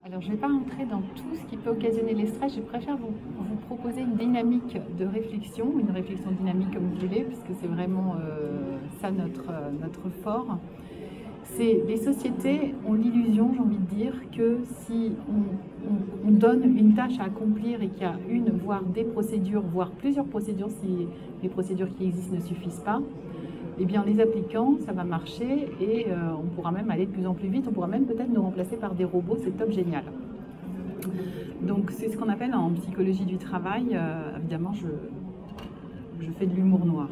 Alors, je ne vais pas rentrer dans tout ce qui peut occasionner les stress. Je préfère vous proposer une dynamique de réflexion, une réflexion dynamique comme vous voulez, puisque c'est vraiment ça notre fort. Les sociétés ont l'illusion, j'ai envie de dire, que si on donne une tâche à accomplir et qu'il y a une, voire des procédures, voire plusieurs procédures, si les procédures qui existent ne suffisent pas, eh bien, en les appliquant, ça va marcher et on pourra même aller de plus en plus vite. On pourra même peut-être nous remplacer par des robots. C'est top génial. Donc, c'est ce qu'on appelle en psychologie du travail. Évidemment, je fais de l'humour noir.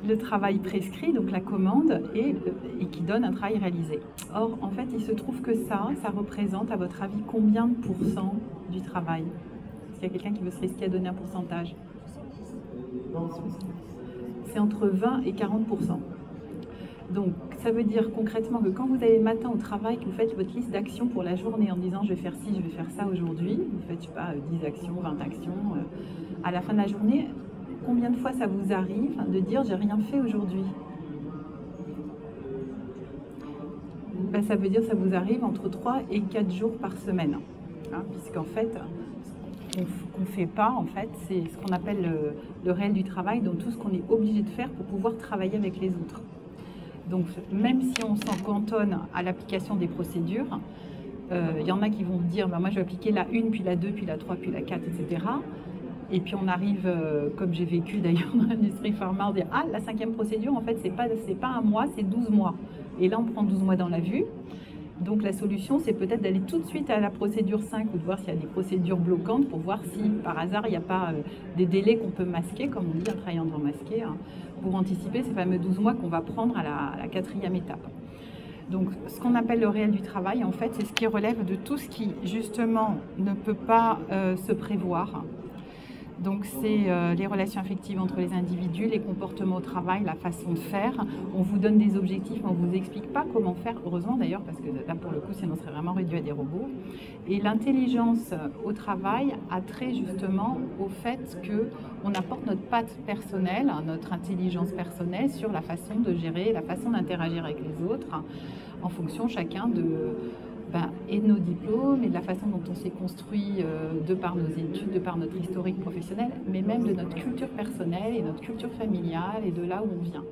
Le travail prescrit, donc la commande, et qui donne un travail réalisé. Or, en fait, il se trouve que ça représente, à votre avis, combien de pourcents du travail? Est-ce qu'il y a quelqu'un qui veut se risquer à donner un pourcentage? C'est entre 20 et 40%. Donc, ça veut dire concrètement que quand vous allez le matin au travail, que vous faites votre liste d'actions pour la journée en disant je vais faire ci, je vais faire ça aujourd'hui, vous faites, je sais pas, 10 actions, 20 actions, à la fin de la journée, combien de fois ça vous arrive de dire j'ai rien fait aujourd'hui? Ben, ça veut dire que ça vous arrive entre 3 et 4 jours par semaine. Hein, puisqu'en fait, ce qu'on ne fait pas, en fait, c'est ce qu'on appelle le réel du travail, donc tout ce qu'on est obligé de faire pour pouvoir travailler avec les autres. Donc même si on s'en cantonne à l'application des procédures, y en a qui vont dire ben, moi je vais appliquer la 1, puis la 2, puis la 3, puis la 4, etc. Et puis on arrive, comme j'ai vécu d'ailleurs dans l'industrie pharma, on dit ah la 5e procédure en fait c'est pas un mois, c'est 12 mois. Et là on prend 12 mois dans la vue. Donc la solution, c'est peut-être d'aller tout de suite à la procédure 5 ou de voir s'il y a des procédures bloquantes pour voir si par hasard il n'y a pas des délais qu'on peut masquer, comme on dit, un travail en masqué, hein, pour anticiper ces fameux 12 mois qu'on va prendre à la 4e étape. Donc ce qu'on appelle le réel du travail, en fait, c'est ce qui relève de tout ce qui justement ne peut pas se prévoir. Donc c'est les relations affectives entre les individus, les comportements au travail, la façon de faire. On vous donne des objectifs, mais on ne vous explique pas comment faire, heureusement d'ailleurs, parce que là pour le coup, sinon on serait vraiment réduit à des robots. Et l'intelligence au travail a trait justement au fait qu'on apporte notre patte personnelle, notre intelligence personnelle sur la façon de gérer, la façon d'interagir avec les autres, en fonction chacun et de nos diplômes et de la façon dont on s'est construit de par nos études, de par notre historique professionnel, mais même de notre culture personnelle et notre culture familiale et de là où on vient.